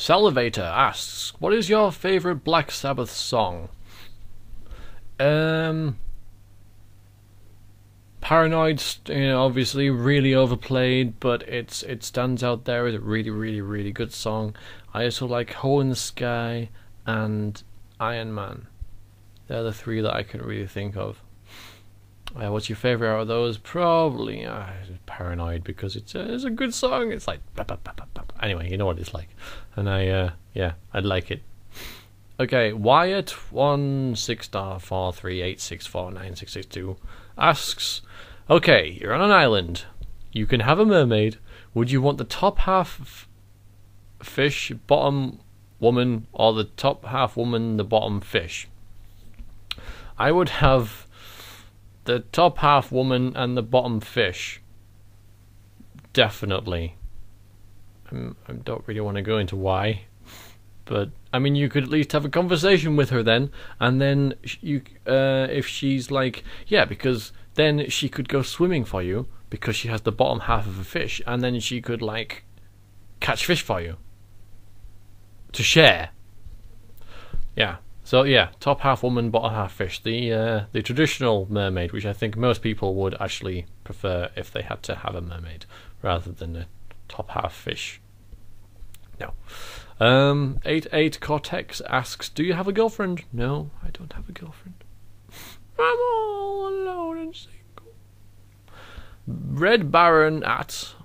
Salivator asks, what is your favorite Black Sabbath song? Paranoid, obviously really overplayed, but it stands out there as a really good song. I also like Hole in the Sky and Iron Man. They're the three that I can really think of. What's your favorite out of those? Probably Paranoid, because it's a good song. It's like anyway, you know what it's like, and I'd like it. Okay, Wyatt 16*4386496662 asks, okay, you're on an island. You can have a mermaid. Would you want the top half fish, bottom woman, or the top half woman, the bottom fish? I would have the top half woman and the bottom fish. Definitely. I don't really want to go into why, but I mean, you could at least have a conversation with her then, and then if she's like, yeah, because then she could go swimming for you because she has the bottom half of a fish, and then she could like catch fish for you to share. Yeah. So yeah, top half woman, bottom half fish. The traditional mermaid, which I think most people would actually prefer if they had to have a mermaid rather than a top half fish. No. 88 Cortex asks, do you have a girlfriend? No, I don't have a girlfriend. I'm all alone and single. Red Baron asks,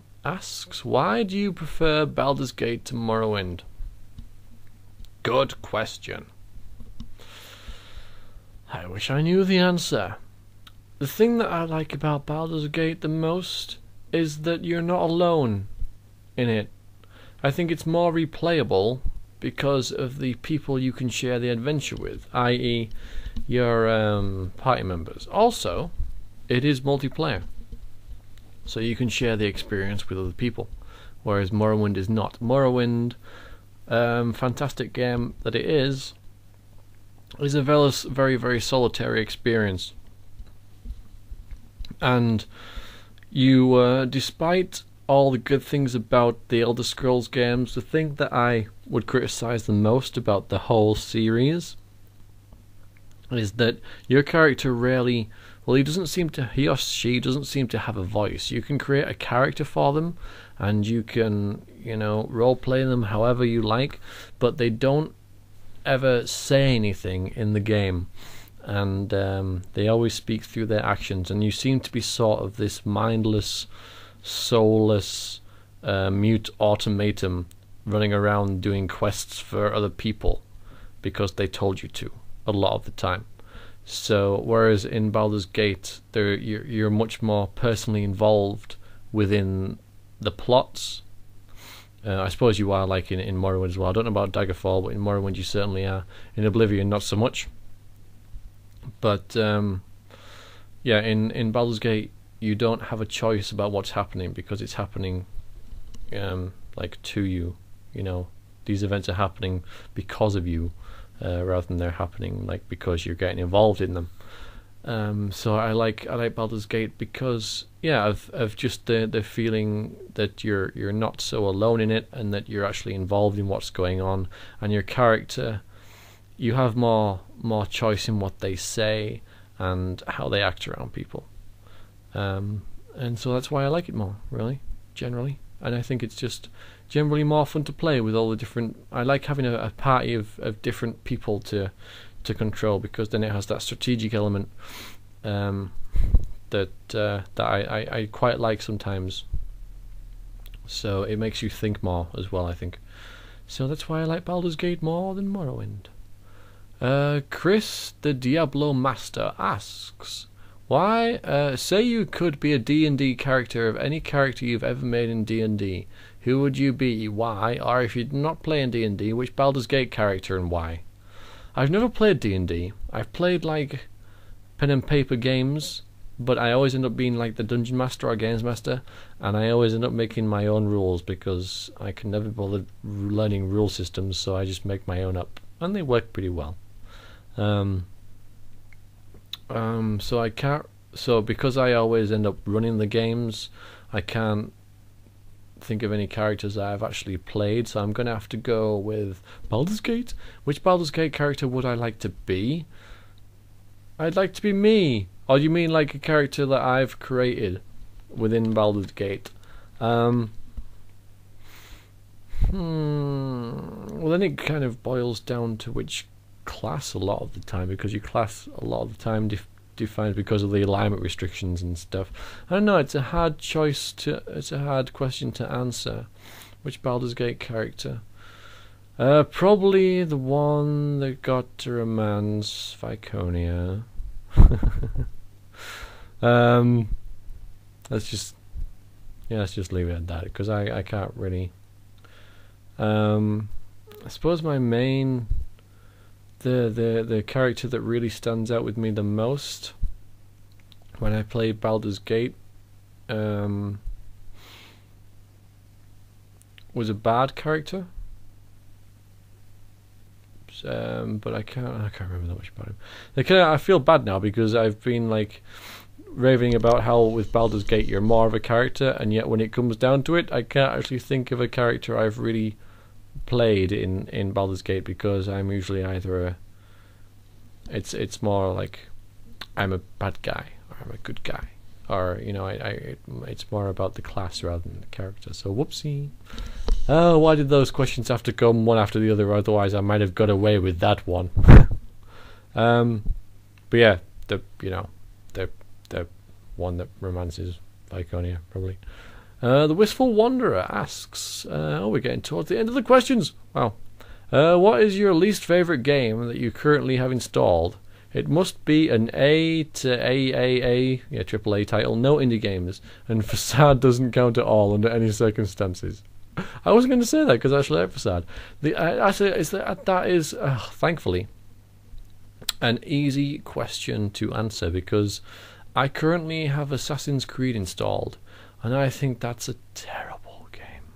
why do you prefer Baldur's Gate to Morrowind? Good question. I wish I knew the answer. The thing that I like about Baldur's Gate the most is that you're not alone in it. I think it's more replayable because of the people you can share the adventure with, i.e. your party members. Also, it is multiplayer, so you can share the experience with other people, whereas Morrowind is not. Morrowind, fantastic game that it is a very solitary experience, and you, despite all the good things about the Elder Scrolls games, the thing that I would criticize the most about the whole series is that your character rarely, well, he or she doesn't seem to have a voice. You can create a character for them, and you can, role play them however you like, but they don't ever say anything in the game, and they always speak through their actions, and you seem to be sort of this mindless, soulless, mute automaton running around doing quests for other people because they told you to a lot of the time. So whereas in Baldur's Gate you're much more personally involved within the plots. I suppose you are, like in Morrowind as well. I don't know about Daggerfall, but in Morrowind you certainly are. In Oblivion, not so much. But yeah, in Baldur's Gate, you don't have a choice about what's happening because it's happening like to you. These events are happening because of you, rather than they're happening like because you're getting involved in them. So I like Baldur's Gate because of just the feeling that you're not so alone in it, and that you're actually involved in what's going on, and your character, you have more choice in what they say and how they act around people. And so that's why I like it more, really, generally. And I think it's just generally more fun to play with all the different. I like having a party of different people to control, because then it has that strategic element that I quite like sometimes. So it makes you think more as well, I think. So that's why I like Baldur's Gate more than Morrowind. Chris the Diablo Master asks, why, say you could be a D&D character of any character you've ever made in D&D, who would you be, why, or if you're not playing D&D, which Baldur's Gate character and why? I've never played D&D. I've played like pen and paper games, but I always end up being like the dungeon master or games master, and I always end up making my own rules because I can never bother learning rule systems, so I just make my own up, and they work pretty well. So I can't. So because I always end up running the games, I can't think of any characters that I've actually played, so I'm going to have to go with Baldur's Gate. Which Baldur's Gate character would I like to be? I'd like to be me. Or do you mean like a character that I've created within Baldur's Gate? Well, then it kind of boils down to which class a lot of the time, because your class a lot of the time defined because of the alignment restrictions and stuff. I don't know. It's a hard it's a hard question to answer. Which Baldur's Gate character? Probably the one that got to romance Viconia. Let's just leave it at that, because I can't really. I suppose my main. The character that really stands out with me the most when I played Baldur's Gate was a bad character, but I can't remember that much about him. I feel bad now because I've been like raving about how with Baldur's Gate you're more of a character, and yet when it comes down to it, I can't actually think of a character I've really played in Baldur's Gate, because I'm usually either it's more like I'm a bad guy or I'm a good guy, or it's more about the class rather than the character. So whoopsie. Oh, why did those questions have to come one after the other? Otherwise I might have got away with that one. But yeah, the one that romances Viconia probably. The Wistful Wanderer asks, we're getting towards the end of the questions. Wow. What is your least favourite game that you currently have installed? It must be an A to AAA, AAA title, no indie games, and Facade doesn't count at all under any circumstances. I wasn't going to say that because I actually like Facade. That is thankfully an easy question to answer, because I currently have Assassin's Creed installed. And I think that's a terrible game.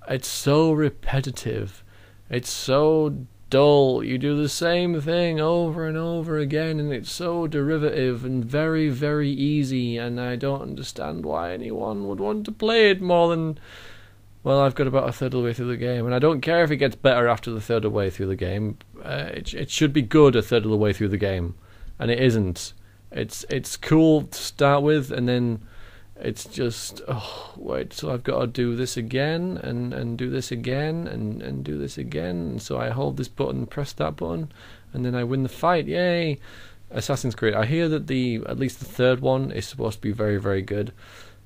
It's so repetitive. It's so dull. You do the same thing over and over again, and it's so derivative and very, very easy. And I don't understand why anyone would want to play it more than... Well, I've got about a third of the way through the game, and I don't care if it gets better after the third of the way through the game. It should be good a third of the way through the game, and it isn't. It's cool to start with, and then... It's just, so I've got to do this again, and do this again, and do this again. And so I hold this button, press that button, and then I win the fight. Yay! Assassin's Creed. I hear that at least the third one is supposed to be very, very good.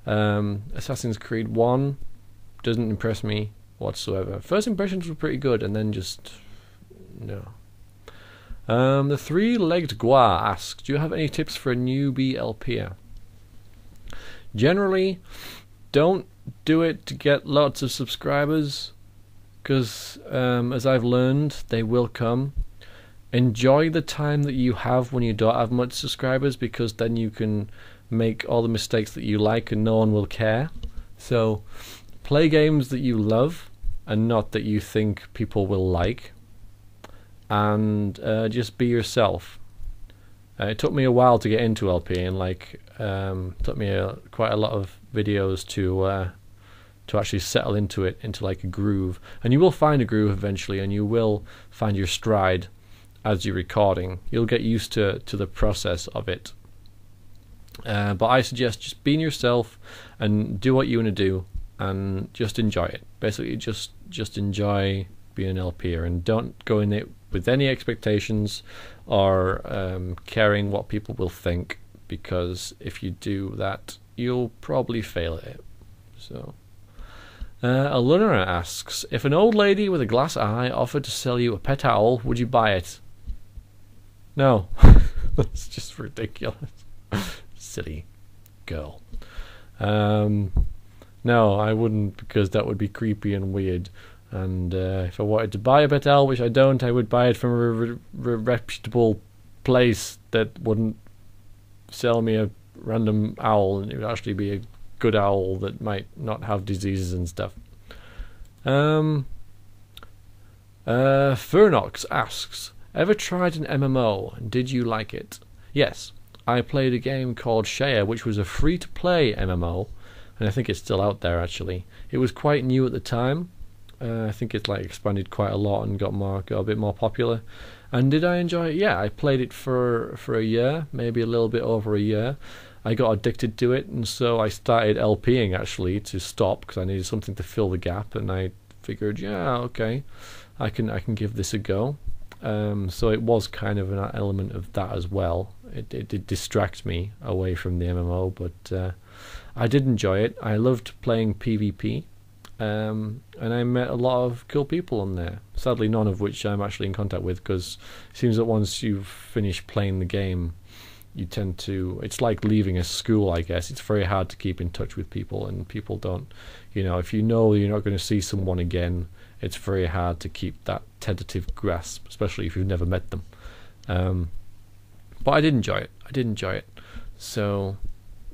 Assassin's Creed 1 doesn't impress me whatsoever. First impressions were pretty good, and then just, no. The Three-Legged Gua asks, do you have any tips for a newbie LPer? Generally, don't do it to get lots of subscribers, because as I've learned, they will come. Enjoy the time that you have when you don't have much subscribers, because then you can make all the mistakes that you like and no one will care. So play games that you love and not that you think people will like, and just be yourself. It took me a while to get into LPing, took me quite a lot of videos to actually settle into it, into like a groove. And you will find a groove eventually, and you will find your stride as you're recording. You'll get used to the process of it. But I suggest just being yourself and do what you want to do, and just enjoy it. Basically, just enjoy being an LPer, and don't go in it with any expectations or caring what people will think, because if you do that, you'll probably fail at it. So, Aluna asks, if an old lady with a glass eye offered to sell you a pet owl, would you buy it? No. That's just ridiculous. Silly girl. No, I wouldn't, because that would be creepy and weird. And if I wanted to buy a pet owl, which I don't, I would buy it from a reputable place that wouldn't sell me a random owl, and it would actually be a good owl that might not have diseases and stuff. Furnox asks, ever tried an MMO, and did you like it? Yes, I played a game called Shea, which was a free-to-play MMO, and I think it's still out there actually. It was quite new at the time. I think it's like expanded quite a lot and got a bit more popular. And did I enjoy it? Yeah, I played it for a year, maybe a little bit over a year. I got addicted to it, and so I started LPing actually to stop because I needed something to fill the gap, and I figured, yeah, okay, I can give this a go. So it was kind of an element of that as well. It did distract me away from the MMO, but I did enjoy it. I loved playing PvP, and I met a lot of cool people on there. Sadly, none of which I'm actually in contact with, because it seems that once you've finished playing the game, you tend to, it's like leaving a school, I guess. It's very hard to keep in touch with people, and people don't, if you know you're not going to see someone again, it's very hard to keep that tentative grasp, especially if you've never met them. But I did enjoy it. So,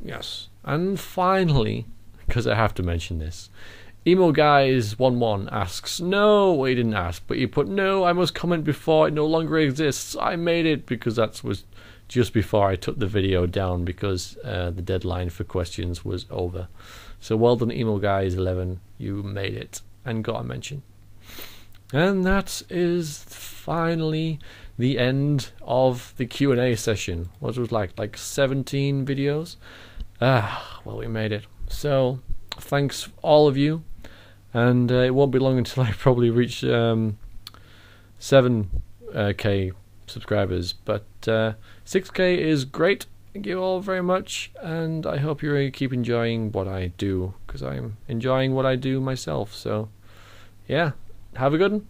yes. And finally, because I have to mention this, Emo Guys 11 asks, no, he didn't ask, but he put, no, I must comment before it no longer exists. I made it, because that was just before I took the video down, because the deadline for questions was over. So well done, Emo Guys 11, you made it and got a mention. And that is finally the end of the Q&A session. What was like 17 videos? Well, we made it. So thanks all of you, and it won't be long until I probably reach 7k subscribers, but 6k is great. Thank you all very much, and I hope you keep enjoying what I do, because I'm enjoying what I do myself. So yeah, have a good one.